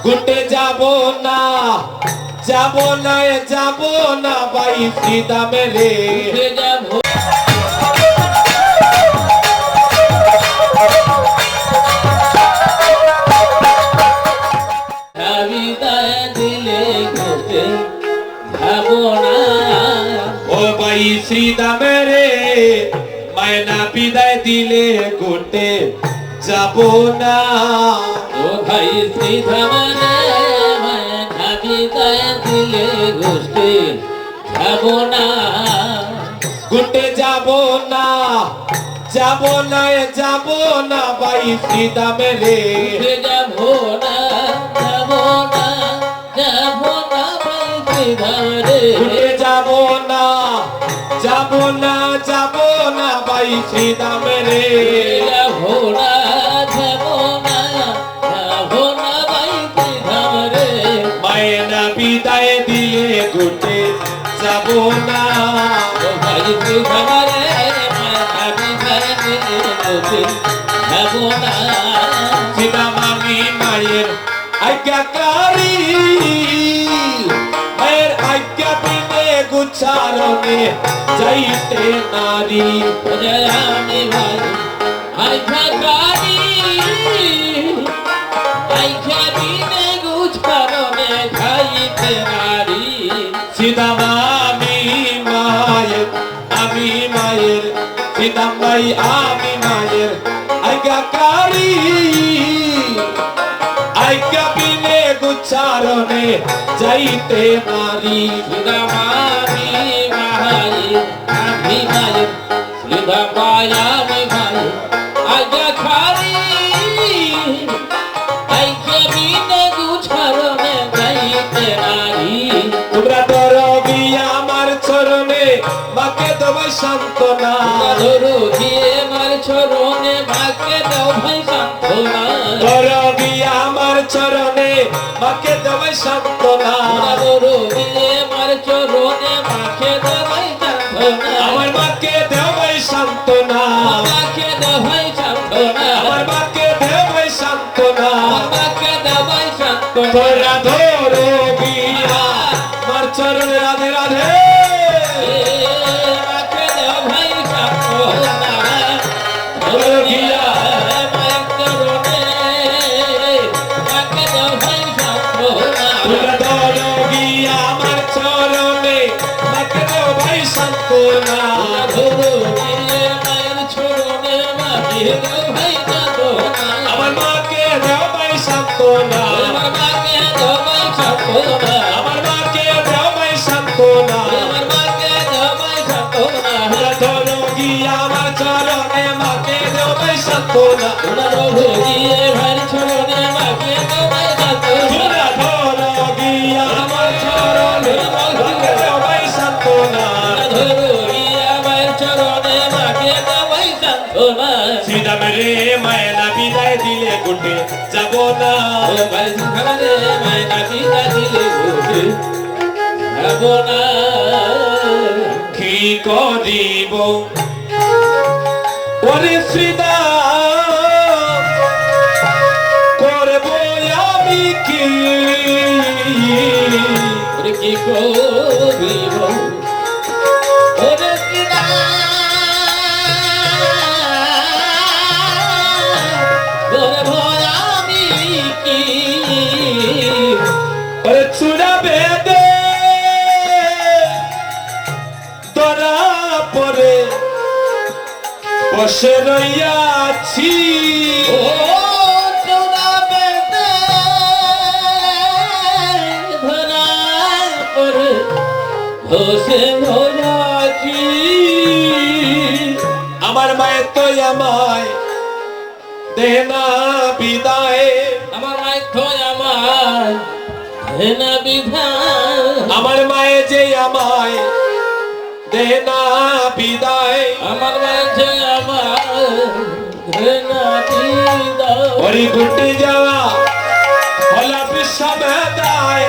গুটে যাব না যাব না যাব না ভাই সিদা মেরে যাব বিদায় দিলে ঘটে যাব না ও ভাই সিদা মেরে মায়না বিদায় দিলে গুটে যাব না ও ভাই সিধা মানে মায়না বিদায় দিলে ঘটে যাব না গুটে যাব না যাব না যাব না ভাই সিদা মেরে যাব না যাব না যাব না ভাই সিধা রে গুটে যাব না যাব না যাব না ভাই সিদা মেরে যাব না যাব না যাব না ভাই সিধা রে মায়না বিদায় দিলে গুটে যাব না ও ভাই সিধা রে মায়না বিদায় দিলে ঘটে যাব না সিদা মামি মায়ের আজ্ঞাকারী মায়ের আজ্ঞা বিনে গুচ্ছারণে যাইতে নারী আমি ভাই আইখা গাড়ি আইখা দিনে গুছ কারণে খাইতে নারী সিদা মামি মায়ের আমি মায়ের সিদা মাই আমি মায়ের আজ্ঞাকারী আজ্ঞা বিনে গুচ্ছারণে যাইতে নারী শ্রীরামামি ভাই আমি ভাই শ্রীরামায়ামি ভাই আজ্ঞা খারি আইখা দিনে গুছ কারণে খাইতে নারী তোমরা দরবি আমার চরণে মাকে দেবো সান্ত্বনা ধরো গিয়ে মার চরণে মাকে দাও ভাই সান্ত্বনা দরবি আমার চরণে মাকে দেবো সান্ত্বনা ধরো গিয়ে মার চরণে মাকে দাও ভাই সান্ত্বনা আমার মাকে দেবো সান্ত্বনা মাকে দাও ভাই সান্ত্বনা আমার মাকে দেবো সান্ত্বনা মাকে দাও ভাই সান্ত্বনা তোরা দরবি আমার চরণে রাধে রাধে মাকে দাও ভাই সান্ত্বনা ধরো গিয়া মার চরণে মাকে দাও ভাই সান্ত্বনা তোরা দরবি আমার চরণে মাকে দেবো সান্ত্বনা ধরো গিয়ে মায়ের চরণে মাকে দাও ভাই সান্ত্বনা আমার মাকে দেবো সান্ত্বনা আমার মাকে দাও ভাই সান্ত্বনা আমার মাকে দেবো সান্ত্বনা আমার মাকে দাও ভাই সান্ত্বনা ধরো গিয়া আমার চরণে মাকে দেবো সান্ত্বনা ধরো গিয়ে মায়ের চরণে মাকে দাও ভাই সান্ত্বনা ধরো গিয়া আমার চরণে মাকে দেবো সান্ত্বনা ধরো গিয়ে মায়ের চরণে মাকে দাও ভাই সান্ত্বনা সিদা মেরে মায়না বিদায় দিলে গুটে যাব না ও ভাই সুখারে মায়না বিদায় দিলে ঘটে যাব না কি করিব ওরে শ্রীদা করব আমি কি ওরে কি করিব ওরে কিনা করব আমি কি ওরে চূড়া বেদে ধরা পরে বসে রইয়াছি ও চোরা বেতে ধরা পরে বসে রইয়াছি আমার মায়ের তো আমায় দেনা বিদায় আমার মায়ের থয় আমার হেনা বিধান আমার মায়ে যে আমায় দেনা বিদায় আমার মাঝে আমার হেনা বিধান ওরি গুটি যাওয়া হলা বিশ্ববিদ্যালয়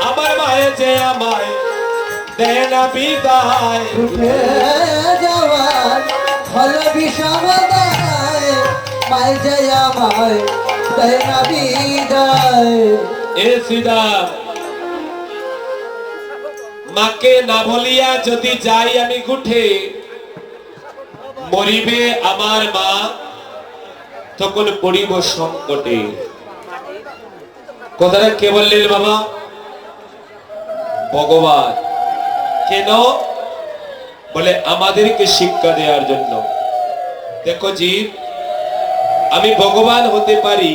আমার মায়ে যে আমায় দেনা বিদায় উঠে যাওয়ার হল বিষমদায় মাই জয় আমায় দেয় না বিদায় এ শ্রীরাম, মাকে না বলিয়া যদি যাই আমি গুঠে, মরিবে আমার মা তখন পড়িব সংকটে। কথাটা কে বললেন বাবা? ভগবান। কেন? বলে আমাদেরকে শিক্ষা দেওয়ার জন্য। দেখো জীব, আমি ভগবান হতে পারি,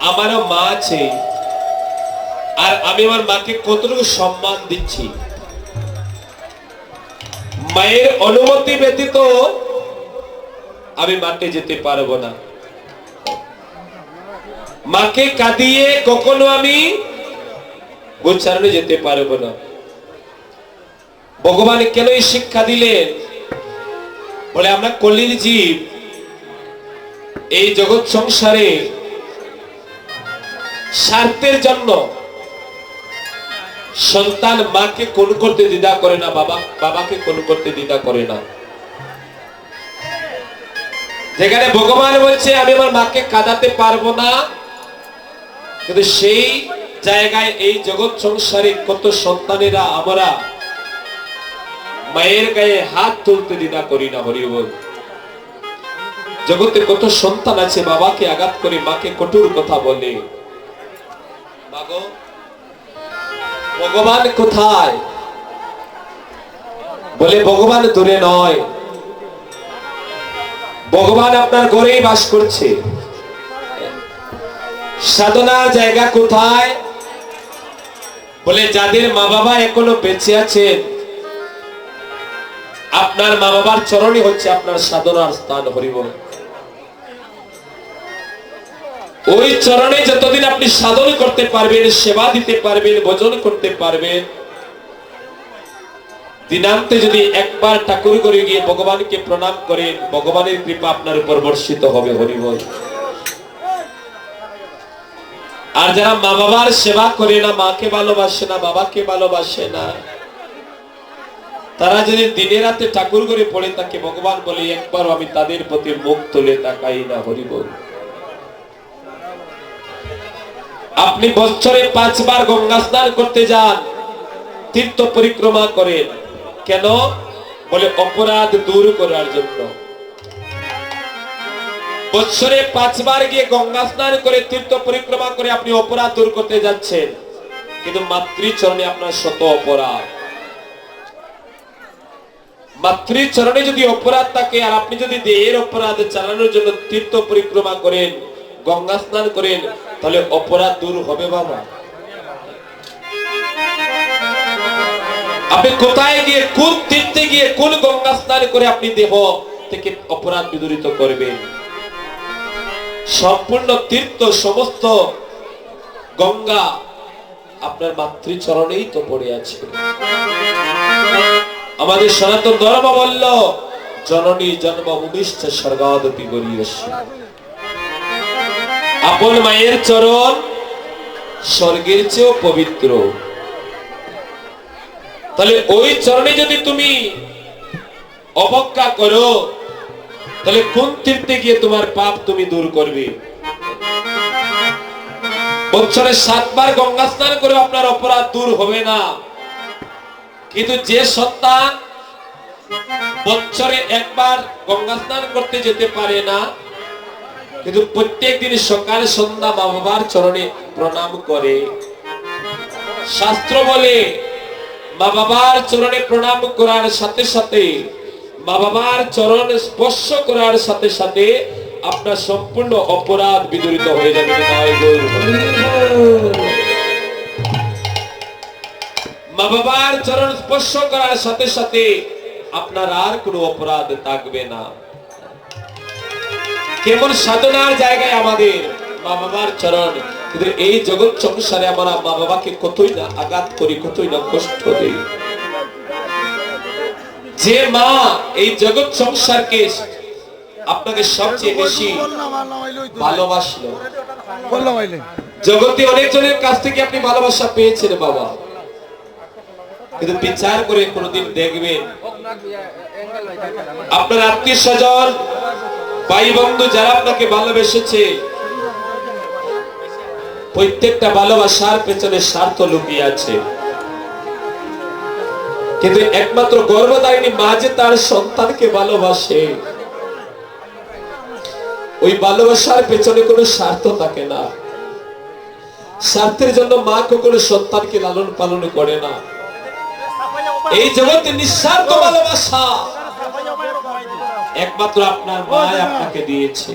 আমারও মা আছে, আর আমি আমার মাকে কতটুকু সম্মান দিচ্ছি। মায়ের অনুমতি ব্যতীত আমি মাঠে যেতে পারবো না। মাকে কাঁদিয়ে কখনো আমি গোচারণে যেতে পারবো না। ভগবান কেন এই শিক্ষা দিলেন? বলে আমরা কলির জীব, এই জগৎ সংসারে স্বার্থের জন্য সন্তান মাকে কোন করতে দ্বিধা করে না, বাবাকে কোন করতে দ্বিধা করে না। যেখানে ভগবান বলছে আমি আমার মাকে কাঁদাতে পারবো না, কিন্তু সেই জায়গায় এই জগৎ সংসারে কত সন্তানেরা আমরা মায়ের গায়ে হাত তুলতে দ্বিধা করি না। হরি বল। জগতে কত সন্তান আছে বাবাকে আঘাত করে, মাকে কঠোর কথা বলে। মাগো, ভগবান কোথায়? বলে ভগবান দূরে নয়, ভগবান আপনার ঘরেই বাস করছে। সাধনার জায়গা কোথায়? বলে যাদের মা বাবা এখনো বেঁচে আছেন, আপনার মা বাবার চরণই হচ্ছে আপনার সাধনার স্থান। হরিবল। ওই চরণে যতদিন আপনি সাধন করতে পারবেন, সেবা দিতে পারবেন, ভজন করতে পারবেন, দিনান্তে যদি একবার ঠাকুর করে গিয়ে ভগবানকে প্রণাম করেন, ভগবানের কৃপা আপনার উপর বর্ষিত হবে। হরিবল। আর যারা মা বাবার সেবা করে না, মাকে ভালোবাসে না, বাবাকে ভালোবাসে না, তারা যদি দিনে রাতে ঠাকুর করে পড়ে থাকে, ভগবান বলে একবার আমি তাদের প্রতি মুখ তুলে তাকাই না। হরিবল। আপনি বছরে 5 বার গঙ্গা স্নান করতে যান, তীর্থ পরিক্রমা করেন, কেন? বলে অপরাধ দূর করার জন্য। বছরে 5 বার গিয়ে গঙ্গা স্নান করে তীর্থ পরিক্রমা করে আপনি অপরাধ দূর করতে যাচ্ছেন, কিন্তু মাতৃচরণে আপনার শত অপরাধ। মাতৃচরণে যদি অপরাধ থাকে, আর আপনি যদি দেহের অপরাধ চালানোর জন্য তীর্থ পরিক্রমা করেন, গঙ্গা স্নান করেন, তাহলে অপরাধ দূর হবে বাবা? আপনি কোথায় গিয়ে, কোন তীর্থে গিয়ে, কোন গঙ্গা স্নান করে আপনি দেহ থেকে অপরাধ বিদূরিত করবেন? সম্পূর্ণ তীর্থ, সমস্ত গঙ্গা আপনার মাতৃচরণেই তো পড়ে আছে। আমাদের সনাতন ধর্ম বলল জননী জন্মভূমিষ্ঠ স্বর্গাদপি গরীয়সী। আপন মায়ের চরণ স্বর্গের চেয়েও পবিত্র। তাহলে ওই চরণে যদি তুমি অবজ্ঞা করো, তাহলে কোন তীর্থে গিয়ে তোমার পাপ তুমি দূর করবে? বছরে 7 বার গঙ্গা স্নান করে আপনার অপরাধ দূর হবে না, কিন্তু যে সন্তান বছরে 1 বার গঙ্গা স্নান করতে যেতে পারে না, কিন্তু প্রত্যেক দিন সকাল সন্ধ্যা মা বাবার চরণে প্রণাম করে, শাস্ত্র বলে মা বাবার চরণে প্রণাম করার সাথে সাথে, মা বাবার চরণ স্পর্শ করার সাথে সাথে আপনার সম্পূর্ণ অপরাধ বিদূরিত হয়ে যাবে। মা বাবার চরণ স্পর্শ করার সাথে সাথে আপনার আর কোনো অপরাধ থাকবে না। কেমন সাধনার জায়গায় আমাদের মা বাবার চরণ, কিন্তু এই জগৎ সংসারে আমরা মা বাবাকে কতই না আঘাত করি, কতই না কষ্ট দেই। যে মা এই জগৎ সংসারকে আপনাকে সবচেয়ে বেশি ভালোবাসলো, জগতে অনেকজনের কাছ থেকে আপনি ভালোবাসা পেয়েছেন বাবা, কিন্তু বিচার করে কোনদিন দেখবেন আপনার আত্মীয় স্বজন, ভাই বন্ধু যারা আপনাকে ভালোবেসেছে, প্রত্যেকটা ভালোবাসার পেছনে স্বার্থ লুকিয়ে আছে, কিন্তু একমাত্র গর্ভধারিণী মা যে তার সন্তানকে ভালোবাসে, ওই ভালোবাসার পেছনে কোনো স্বার্থ থাকে না। স্বার্থের জন্য মা কখনো সন্তানকে লালন পালন করে না। এই জগতে নিঃস্বার্থ ভালোবাসা একমাত্র আপনার মা আপনাকে দিয়েছে।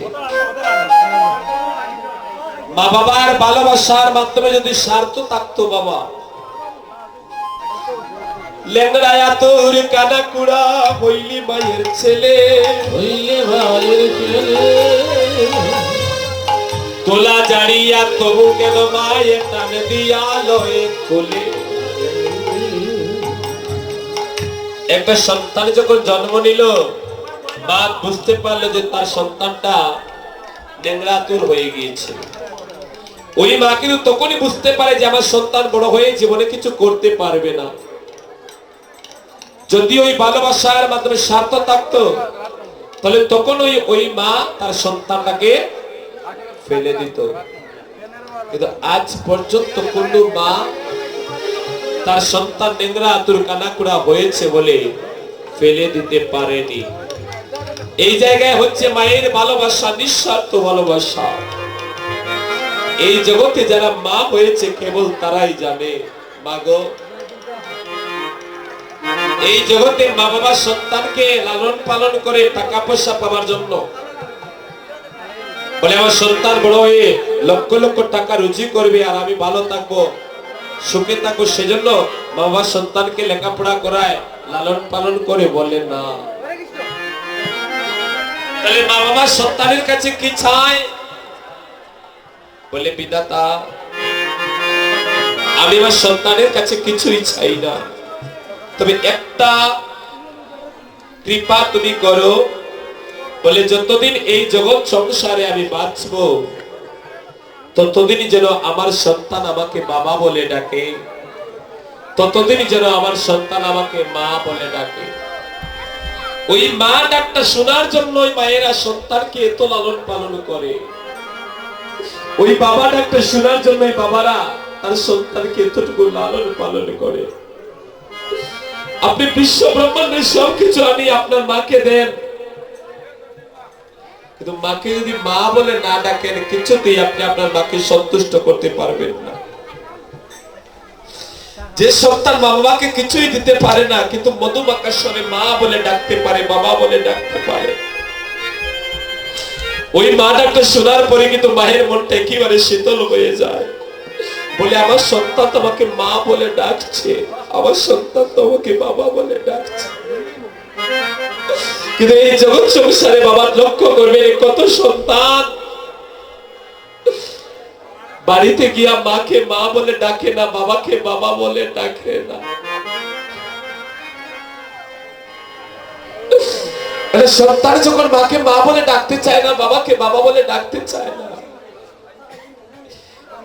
মা বাবার ভালোবাসার মাধ্যমে যদি স্বার্থ থাকতো, বাবা লেংড়ায়া তোর কানা কুড়া হইলি মায়ের ছেলে, হইলে ভাইয়ের ছেলে, তোলা জাড়িয়া তবু কেন মায়ের টান দিয়া লয়ে কোলে। একটা সন্তান যখন জন্ম নিল, মা বুঝতে পারলো যে তার সন্তানটা লেংড়াতুর হয়ে গিয়েছে। ওই মা কিন্তু তখনই বুঝতে পারে যে আমার সন্তান বড় হয়ে জীবনে কিছু করতে পারবে না। যদি ওই ভালোবাসার মাধ্যমে স্বার্থ থাকতো, তাহলে তখন ওই মা তার সন্তানটাকে ফেলে দিত। কিন্তু আজ পর্যন্ত কোন মা তার সন্তান নেংরা আতুর কানাকুড়া হয়েছে বলে ফেলে দিতে পারেনি। এই জায়গায় হচ্ছে মায়ের ভালোবাসা, নিঃস্বার্থ ভালোবাসা। এই জগতে যারা মা হয়েছে কেবল তারাই জানে। মাগো, এই জগতে মা বাবা সন্তানকে লালন পালন করে টাকা পয়সা পাওয়ার জন্য, বলে আমার সন্তান বড় হয়ে লক্ষ লক্ষ টাকা রুজি করবে আর আমি ভালো থাকবো, সুখে থাকবো, সেজন্য মা বাবা সন্তানকে লেখাপড়া করায়, লালন পালন করে। বলে না। তাহলে মা বাবা সন্তানের কাছে কি চায়? বলে বিধাতা, আমি আমার সন্তানের কাছে কিছুই চাই না, তবে একটা কৃপা তুমি করো। বলে যতদিন এই জগৎ সংসারে আমি বাঁচব, ততদিন যেন আমার সন্তান আমাকে বাবা বলে ডাকে, ততদিন যেন আমার সন্তান আমাকে মা বলে ডাকে। ওই মা ডাকটা শোনার জন্য ওই মায়েরা সন্তানকে এত লালন পালন করে। ওই বাবা ডাকটা শোনার জন্য বাবারা তার সন্তানকে এতটুকু লালন পালন করে। আপনি বিশ্ব ব্রহ্মাণ্ডের সবকিছু আনি আপনার মাকে দেন, কিন্তু মাকে যদি মা বলে না ডাকেন, কিছুতেই আপনি আপনার মাকে সন্তুষ্ট করতে পারবেন না। যে সন্তান মা বাবাকে কিছুই দিতে পারে না, কিন্তু মধুমাখার স্বরে মা বলে ডাকতে পারে, বাবা বলে ডাকতে পারে, ওই মা ডাকটা শোনার পরে কিন্তু মায়ের মনটা একেবারে শীতল হয়ে যায়। বলে আমার সন্তান তোমাকে মা বলে ডাকছে, আমার সন্তান তোমাকে বাবা বলে ডাকছে। কিন্তু এই জগৎ সংসারে বাবা লক্ষ্য করবে, কত সন্তান বাড়িতে গিয়া মাকে মা বলে ডাকে না, বাবাকে বাবা বলে ডাকে না। সন্তান যখন মাকে মা বলে ডাকতে চায় না, বাবাকে বাবা বলে ডাকতে চায় না,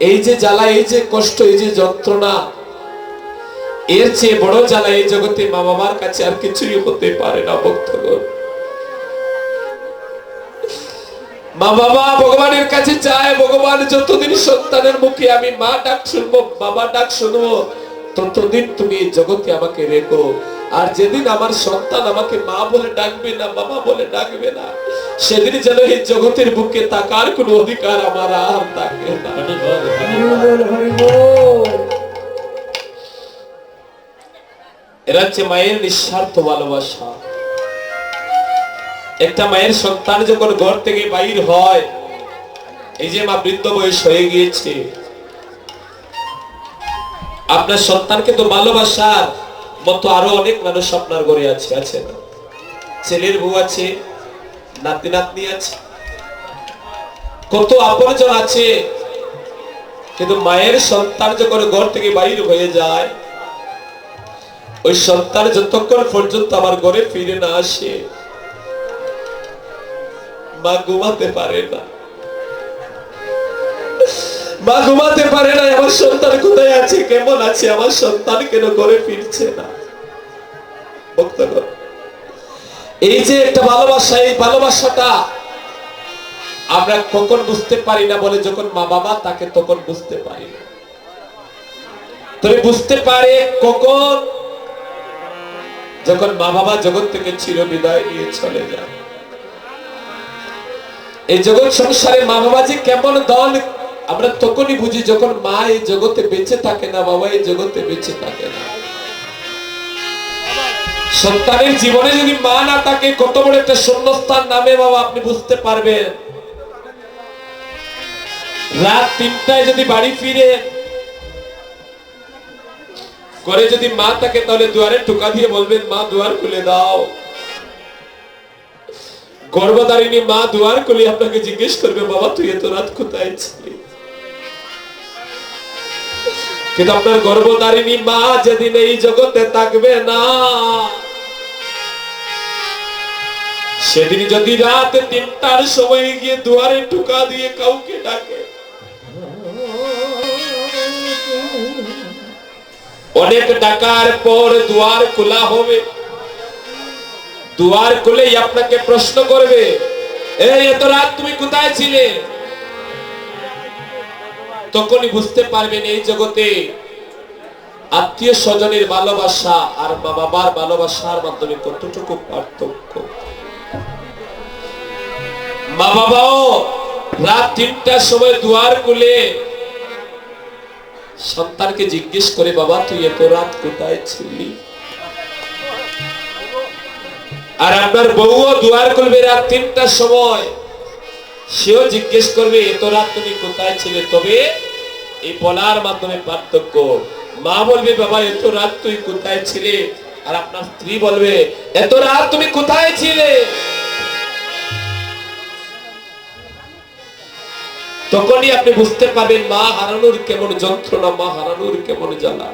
এই যে জ্বালা, এই যে কষ্ট, এই যে যন্ত্রণা, এর চেয়ে বড় জ্বালা এই জগতে মা বাবার কাছে আর কিছুই হতে পারে না। ভক্তগণ, মা বাবা ভগবানের কাছে চায়, ভগবান যতদিন সন্তানের মুখে আমি মা ডাক শুনবো, বাবা ডাক শুনবো, ততদিন তুমি এই জগতে আমাকে রেখো। আর যেদিন আমার সন্তান আমাকে মা বলে ডাকবে না, বাবা বলে ডাকবে না, সেদিন যেন এই জগতের বুকে তাকার কোন অধিকার আমার আর থাকে না। এরা হচ্ছে মায়ের নিঃস্বার্থ ভালোবাসা। একটা মায়ের সন্তান যখন ঘর থেকে বাইর হয়, এই যে মা বৃদ্ধ বয়স হয়ে গিয়েছে, আপনার সন্তানকে তো ভালোবাসার মতো আরো অনেক মানুষ আপনার ঘরে আছে, আছে না? ছেলের বউ আছে, নাতি নাতনি আছে, কত আপনজন আছে, কিন্তু মায়ের সন্তান যখন ঘর থেকে বাইর হয়ে যায়, ওই সন্তান যতক্ষণ পর্যন্ত আমার ঘরে ফিরে না আসে, মা ঘুমাতে পারে না। মা ঘুমাতে পারে না, আমার সন্তান কোথায় আছে, কেমন আছে, আমার সন্তান কেন ঘরে ফিরছে না। ভক্তগণ, এই যে একটা ভালোবাসা, এই ভালোবাসাটা আমরা কখন বুঝতে পারি না বলে যখন মা বাবা তাকে তখন বুঝতে পারি না। তবে বুঝতে পারে কখন, যখন মা বাবা জগৎ থেকে চিরবিদায় নিয়ে চলে যায়। এই জগৎ সংসারে মা বাবা যে কেমন দল আমরা তখনই বুঝি যখন মা এই জগতে বেঁচে থাকে না, বাবা এই জগতে বেঁচে থাকে না। সন্তানের জীবনে যদি মা না থাকে কত বড় একটা শূন্যস্থান নামে বাবা আপনি বুঝতে পারবেন। রাত 3টায় যদি বাড়ি ফিরে করে যদি মা থাকে তাহলে দুয়ারে টোকা দিয়ে বলবেন মা দুয়ার খুলে দাও। গর্ভধারিণী মা দুয়ার খুলে আপনাকে জিজ্ঞেস করবে বাবা তুই এত রাত কোথায় ছিলি। কিন্তু আপনার গর্ভধারিণী মা যেদিন এই জগতে থাকবে না, সেদিন যদি রাত 3টার সময় গিয়ে দুয়ারে টোকা দিয়ে কাউকে ডাকে, অনেক ডাকার পর দুয়ার খোলা হবে। দুয়ার খুলেই আপনাকে প্রশ্ন করবে এই এত রাত তুমি কোথায় ছিলে। তখনই বুঝতে পারবেন এই জগতে আত্মীয় স্বজনের ভালোবাসা আর মা বাবার ভালোবাসার মাধ্যমে কতটুকু পার্থক্য। মা বাবাও রাত 3টার সময় দুয়ার খুলে সন্তানকে জিজ্ঞেস করে বাবা তুই এত রাত কোথায় ছিলি। আর আপনার বউও দুয়ার খুলবে রাত 3টার সময়, সেও জিজ্ঞেস করবে এত রাত তুমি কোথায় ছিলে। তবে এই বলার মাধ্যমে পার্থক্য। মা বলবে বাবা এত রাত তুই কোথায় ছিলে, আর আপনার স্ত্রী বলবে এত রাত তুমি কোথায় ছিলে। তখনই আপনি বুঝতে পারবেন মা হারানোর কেমন যন্ত্রণা, মা হারানোর কেমন জ্বালা।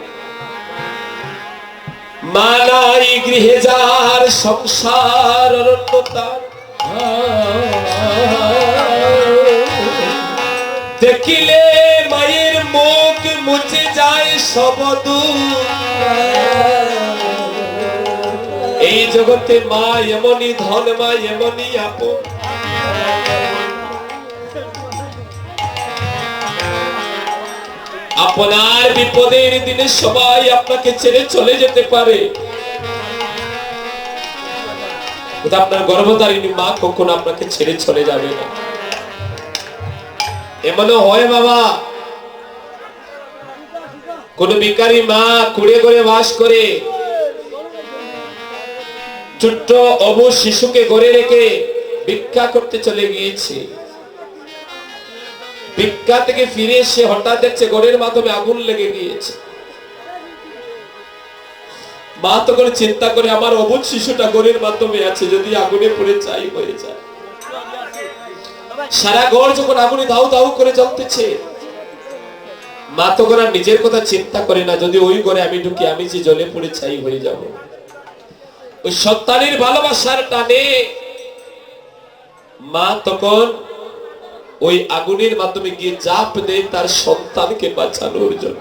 মা নাই গৃহে যার সংসার অরণ্যতার, দেখিলে মায়ের মুখ মুছে যায় সব দুঃখ। এই জগতে মা এমনই ধন, মা এমনই আপন। আপনার বিপদের দিনে সবাই আপনাকে ছেড়ে চলে যেতে পারে, কিন্তু আপনার গর্ভধারিণী মা কখনো আপনাকে ছেড়ে চলে যাবে না। এমনও হয় বাবা, কোন ভিখারি মা কুড়ে ঘরে বাস করে ছোট্ট অবুঝ শিশুকে ঘরে রেখে ভিক্ষা করতে চলে গিয়েছে। ভিক্ষা থেকে ফিরে এসে হঠাৎ দেখছে ঘরের মাধ্যমে আগুন লেগে গিয়েছে। মা তখন চিন্তা করে আমার অবুঝ শিশুটা ঘরের মাধ্যমে আছে, যদি আগুনে পড়ে ছাই হয়ে যায়। সারা ঘর যখন আগুনে দাউ দাউ করে জ্বলতেছে, মা তখন আর নিজের কথা চিন্তা করে না, যদি ওই ঘরে আমি ঢুকি আমি যে জ্বলে পড়ে ছাই হয়ে যাব। ওই সন্তানের ভালোবাসার টানে মা তখন ওই আগুনের মাধ্যমে গিয়ে জাপ দেয় তার সন্তানকে বাঁচানোর জন্য।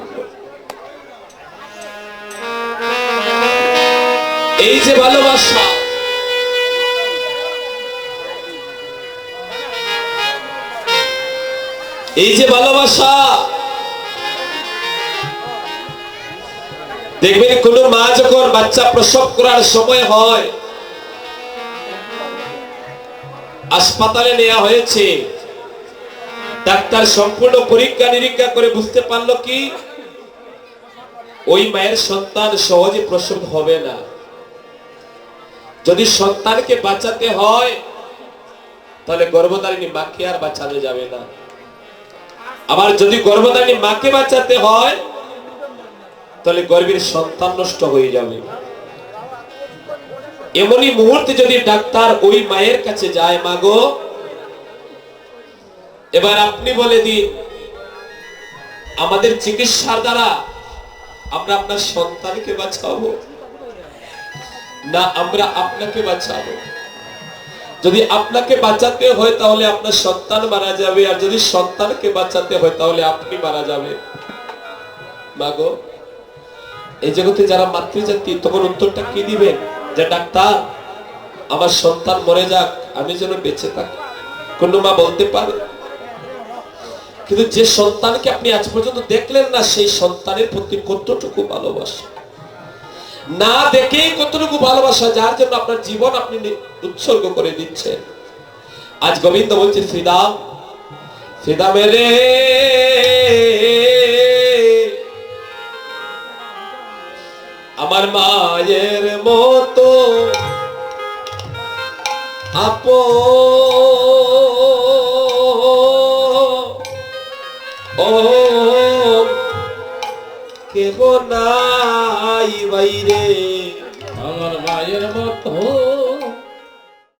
এই যে ভালোবাসা, এই যে ভালোবাসা, দেখবেন কোন মা যখন বাচ্চা প্রসব করার সময় হয়, হাসপাতালে নেওয়া হয়েছে, ডাক্তার সম্পূর্ণ পরীক্ষা নিরীক্ষা করে বুঝতে পারলো কি ওই মায়ের সন্তান সহজে প্রসব হবে না। যদি সন্তানকে বাঁচাতে হয় তাহলে গর্ভধারিণী মাকে আর বাঁচানো যাবে না। আবার যদি গর্ভধারিণী মাকে বাঁচাতে হয় তাহলে গর্ভের সন্তান নষ্ট হয়ে যাবে। এমনই মুহূর্তে যদি ডাক্তার ওই মায়ের কাছে যায়, মাগো এবার আপনি বলে দিন আমাদের চিকিৎসার দ্বারা আমরা আপনার সন্তানকে বাঁচাবো না আমরা আপনাকে বাঁচাবো। যদি আপনাকে বাঁচাতে হয় তাহলে আপনার সন্তান মারা যাবে, আর যদি সন্তানকে বাঁচাতে হয় তাহলে আপনি মারা যাবে। মাগো এই জগতে যারা মাতৃজাতি তখন উত্তরটা কি দিবেন? যে ডাক্তার আমার সন্তান মরে যাক, আমি যেন বেঁচে থাকি। কোন মা বলতে পারে? কিন্তু যে সন্তানকে আপনি আজ পর্যন্ত দেখলেন না, সেই সন্তানের প্রতি কতটুকু ভালোবাসা, না দেখে কতটুকু ভালোবাসা, যার জন্য আপনার জীবন আপনি উৎসর্গ করে দিচ্ছেন। আজ গোবিন্দ বলছে ফিদা, ফিদা মেরে আমার মায়ের মতো ও কেহ নাই বাইরে।